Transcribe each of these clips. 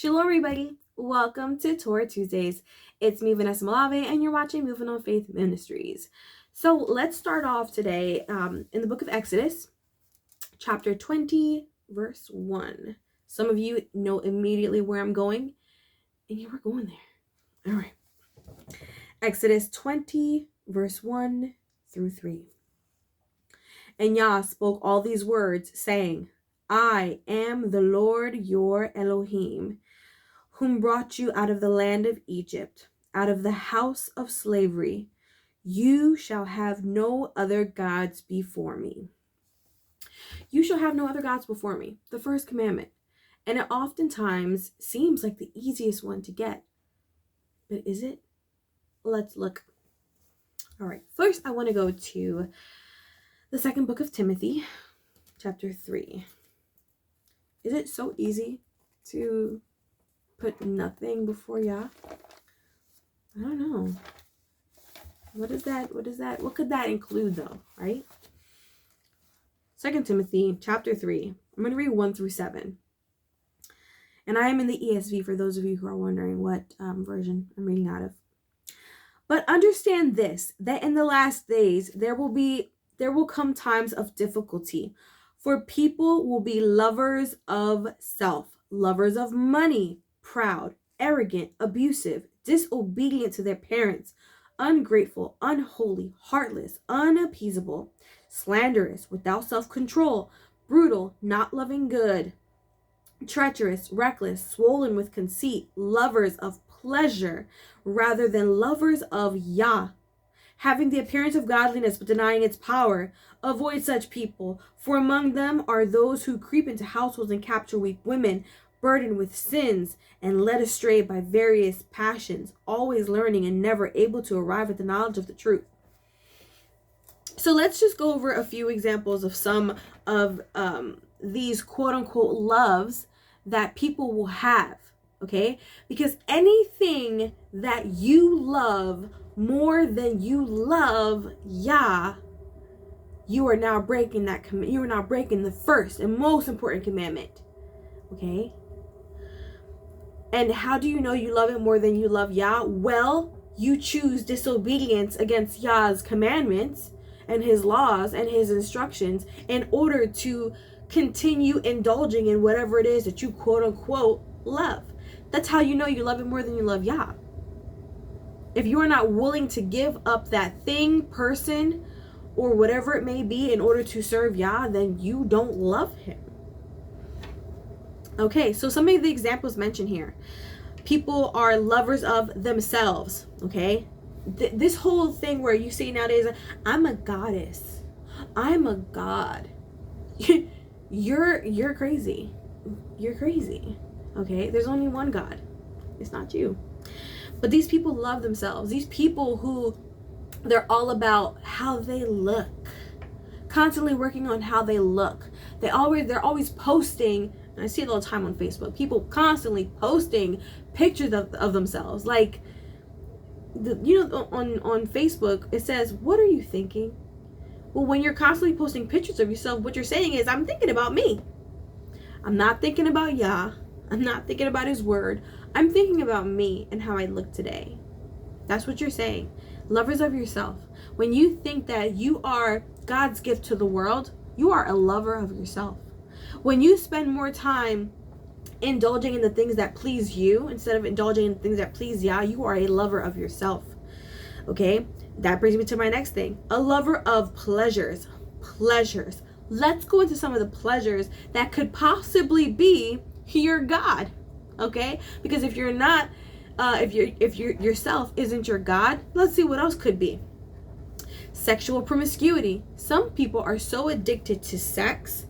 Shalom, everybody. Welcome to Torah Tuesdays. It's me, Vanessa Malave, and you're watching Moving on Faith Ministries. So let's start off today in the book of Exodus, chapter 20, verse 1. Some of you know immediately where I'm going, and you were going there. All right. Exodus 20, verse 1 through 3. And Yah spoke all these words, saying, I am the Lord your Elohim, whom brought you out of the land of Egypt, out of the house of slavery. You shall have no other gods before me. You shall have no other gods before me. The first commandment. And it oftentimes seems like the easiest one to get. But is it? Let's look. All right. First, I want to go to the second book of Timothy, chapter 3. Is it so easy to put nothing before Yah? I don't know. What is that? What could that include though, right? 2 Timothy chapter 3. I'm going to read 1 through 7. And I am in the ESV for those of you who are wondering what version I'm reading out of. But understand this, that in the last days there will come times of difficulty, for people will be lovers of self, lovers of money, proud, arrogant, abusive, disobedient to their parents, ungrateful, unholy, heartless, unappeasable, slanderous, without self-control, brutal, not loving good, treacherous, reckless, swollen with conceit, lovers of pleasure rather than lovers of Yah, having the appearance of godliness but denying its power. Avoid such people, for among them are those who creep into households and capture weak women, burdened with sins and led astray by various passions, always learning and never able to arrive at the knowledge of the truth. So let's just go over a few examples of some of these quote-unquote loves that people will have, okay? Because anything that you love more than you love Yah, you are now breaking that you are now breaking the first and most important commandment, okay? And how do you know you love it more than you love Yah? Well, you choose disobedience against Yah's commandments and his laws and his instructions in order to continue indulging in whatever it is that you quote unquote love. That's how you know you love it more than you love Yah. If you are not willing to give up that thing, person, or whatever it may be in order to serve Yah, then you don't love him. Okay, so some of the examples mentioned here. People are lovers of themselves, okay? This whole thing where you see nowadays, I'm a goddess. I'm a god. You're crazy. You're crazy, okay? There's only one God. It's not you. But these people love themselves. These people who they're all about how they look. Constantly working on how they look. They're always posting. I see it all the time on Facebook. People constantly posting pictures of themselves. Like, on Facebook, it says, what are you thinking? Well, when you're constantly posting pictures of yourself, what you're saying is, I'm thinking about me. I'm not thinking about Yah. I'm not thinking about his word. I'm thinking about me and how I look today. That's what you're saying. Lovers of yourself. When you think that you are God's gift to the world, you are a lover of yourself. When you spend more time indulging in the things that please you instead of indulging in things that please Yah, you are a lover of yourself. Okay? That brings me to my next thing. A lover of pleasures. Pleasures. Let's go into some of the pleasures that could possibly be your God. Okay? Because if you're not, if you're yourself isn't your God, let's see what else could be. Sexual promiscuity. Some people are so addicted to sex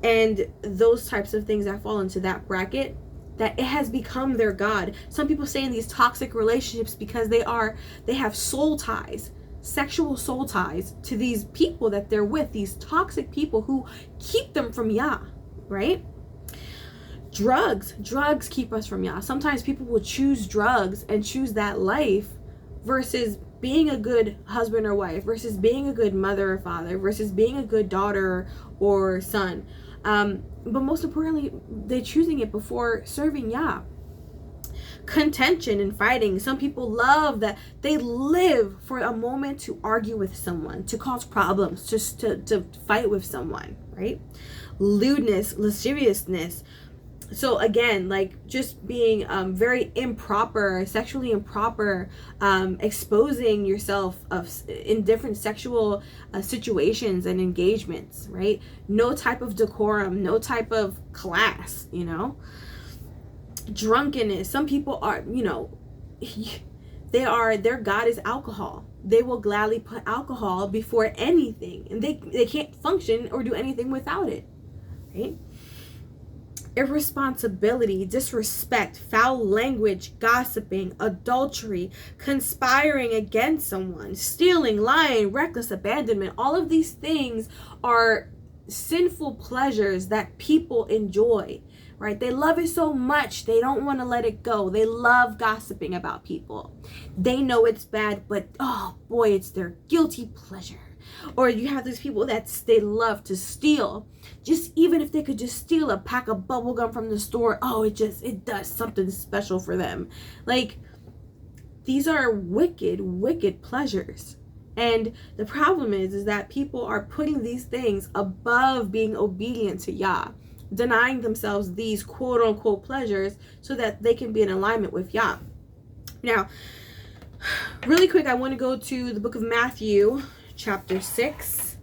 and those types of things that fall into that bracket that it has become their God. Some people stay in these toxic relationships because they have soul ties, sexual soul ties to these people that they're with, these toxic people who keep them from Yah, right? Drugs keep us from Yah. Sometimes people will choose drugs and choose that life versus being a good husband or wife, versus being a good mother or father, versus being a good daughter or son. But most importantly, they're choosing it before serving Yah. Contention and fighting. Some people love that. They live for a moment to argue with someone, to cause problems, just to fight with someone, right? Lewdness, lasciviousness. So again, like just being very improper, sexually improper, exposing yourself in different sexual situations and engagements, right? No type of decorum, no type of class, drunkenness. Some people are, their God is alcohol. They will gladly put alcohol before anything, and they can't function or do anything without it, right? Irresponsibility, disrespect, foul language, gossiping, adultery, conspiring against someone, stealing, lying, reckless abandonment. All of these things are sinful pleasures that people enjoy, right? They love it so much, they don't want to let it go. They love gossiping about people. They know it's bad, but oh boy, it's their guilty pleasure. Or you have these people that they love to steal. Just even if they could just steal a pack of bubble gum from the store, it does something special for them. Like, these are wicked pleasures. And the problem is that people are putting these things above being obedient to Yah, denying themselves these quote unquote pleasures so that they can be in alignment with Yah. Now, really quick, I want to go to the book of Matthew, chapter 6.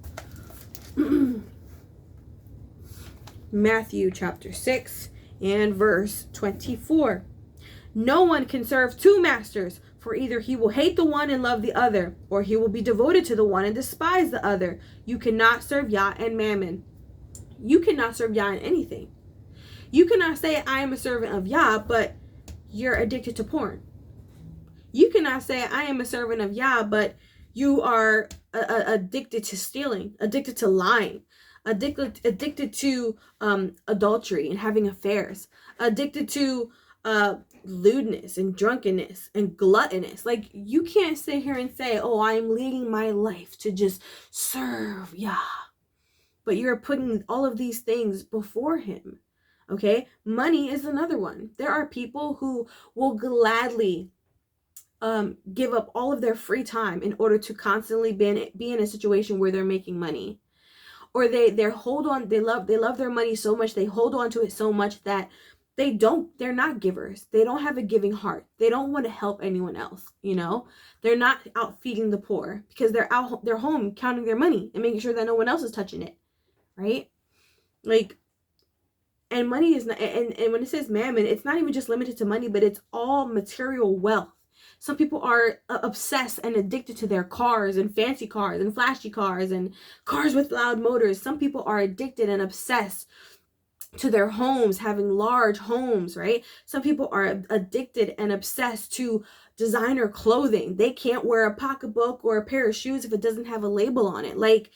Matthew chapter 6 and verse 24. No one can serve two masters, for either he will hate the one and love the other, or he will be devoted to the one and despise the other. You cannot serve Yah and Mammon. You cannot serve Yah in anything. You cannot say, I am a servant of Yah, but you're addicted to porn. You cannot say, I am a servant of Yah, but you are addicted to stealing, addicted to lying, addicted to adultery and having affairs, addicted to lewdness and drunkenness and gluttonous. Like, you can't sit here and say, oh, I am leading my life to just serve Yah, but you're putting all of these things before him. Okay, money is another one. There are people who will gladly give up all of their free time in order to constantly be in a situation where they're making money, or they love their money so much, they hold on to it so much that they're not givers. They don't have a giving heart. They don't want to help anyone else. They're not out feeding the poor because they're home counting their money and making sure that no one else is touching it, right? Like, and money is not, and when it says mammon, it's not even just limited to money, but it's all material wealth. Some people are obsessed and addicted to their cars and fancy cars and flashy cars and cars with loud motors. Some people are addicted and obsessed to their homes, having large homes, right? Some people are addicted and obsessed to designer clothing. They can't wear a pocketbook or a pair of shoes if it doesn't have a label on it. Like,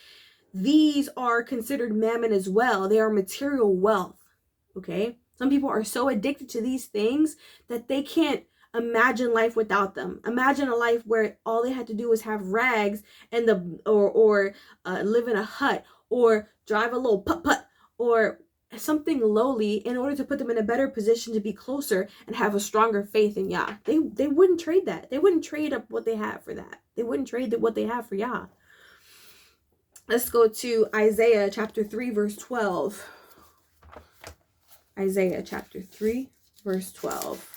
these are considered mammon as well. They are material wealth, okay? Some people are so addicted to these things that they can't imagine life without them. Imagine a life where all they had to do was have rags and live in a hut, or drive a little putt-putt, or something lowly in order to put them in a better position to be closer and have a stronger faith in Yah. They wouldn't trade that. They wouldn't trade up what they have for that. They wouldn't trade what they have for Yah. Let's go to Isaiah chapter 3 verse 12. Isaiah chapter 3 verse 12.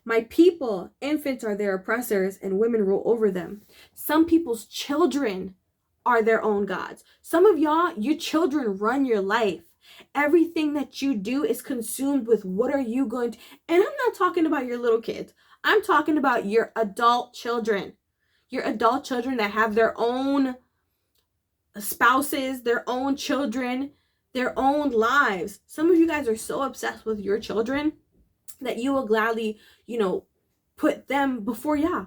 My people, infants are their oppressors, and women rule over them. Some people's children are their own gods. Some of y'all, your children run your life. Everything that you do is consumed with what are you going to... And I'm not talking about your little kids. I'm talking about your adult children. Your adult children that have their own spouses, their own children, their own lives. Some of you guys are so obsessed with your children that you will gladly, put them before Yah.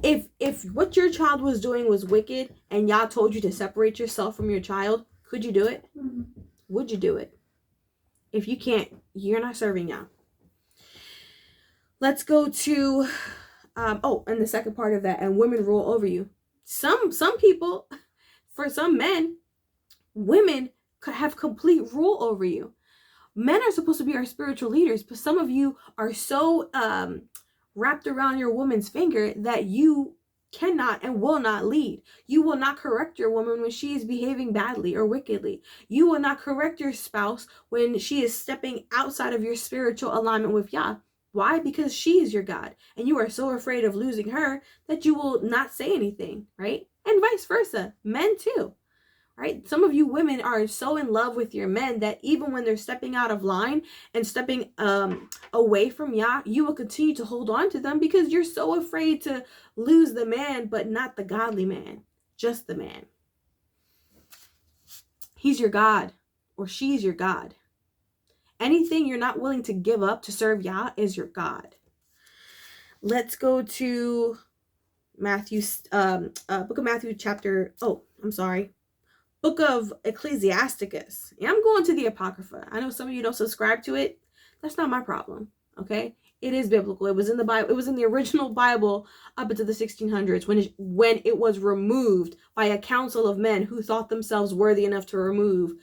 If what your child was doing was wicked and Yah told you to separate yourself from your child, could you do it? Mm-hmm. Would you do it? If you can't, you're not serving Yah. Let's go to, and the second part of that, and women rule over you. Some people, for some men, women have complete rule over you. Men are supposed to be our spiritual leaders, but some of you are so wrapped around your woman's finger that you cannot and will not lead. You will not correct your woman when she is behaving badly or wickedly. You will not correct your spouse when she is stepping outside of your spiritual alignment with Yah. Why? Because she is your God, and you are so afraid of losing her that you will not say anything, right? And vice versa, men too. Right? Some of you women are so in love with your men that even when they're stepping out of line and stepping away from Yah, you will continue to hold on to them because you're so afraid to lose the man, but not the godly man, just the man. He's your God, or she's your God. Anything you're not willing to give up to serve Yah is your God. Let's go to Matthew, book of Matthew Book of Ecclesiasticus. Yeah, I'm going to the Apocrypha. I know some of you don't subscribe to it. That's not my problem, okay? It is biblical. It was in the Bible. It was in the original Bible up into the 1600s when it was removed by a council of men who thought themselves worthy enough to remove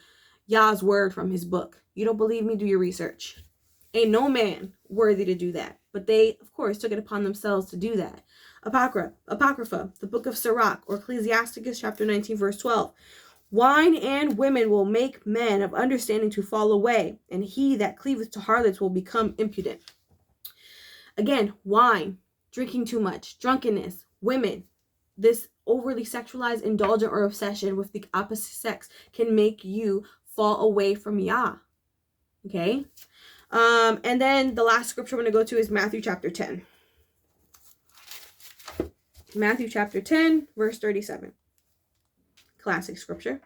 Yah's word from his book. You don't believe me? Do your research. Ain't no man worthy to do that. But they, of course, took it upon themselves to do that. Apocrypha, the book of Sirach, or Ecclesiasticus, chapter 19, verse 12. Wine and women will make men of understanding to fall away, and he that cleaveth to harlots will become impudent. Again, wine, drinking too much, drunkenness, women, this overly sexualized indulgence or obsession with the opposite sex can make you fall away from Yah. Okay? And then the last scripture I'm going to go to is Matthew chapter 10. Matthew chapter 10, verse 37. Classic scripture.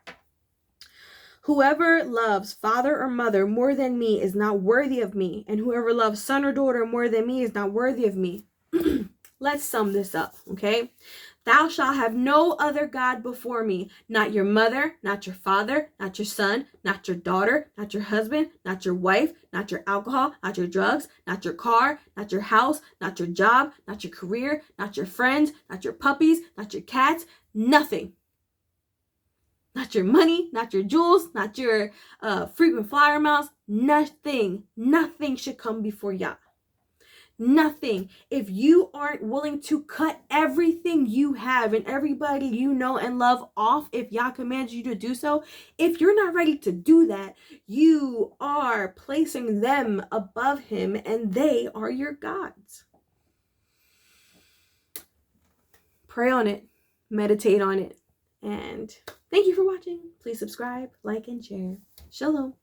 Whoever loves father or mother more than me is not worthy of me, and whoever loves son or daughter more than me is not worthy of me. Let's sum this up, okay? Thou shalt have no other God before me, not your mother, not your father, not your son, not your daughter, not your husband, not your wife, not your alcohol, not your drugs, not your car, not your house, not your job, not your career, not your friends, not your puppies, not your cats, nothing. Not your money, not your jewels, not your frequent flyer miles, nothing should come before Yah. Nothing. If you aren't willing to cut everything you have and everybody you know and love off, if Yah commands you to do so, if you're not ready to do that, you are placing them above him and they are your gods. Pray on it. Meditate on it. And thank you for watching. Please subscribe, like, and share. Shalom.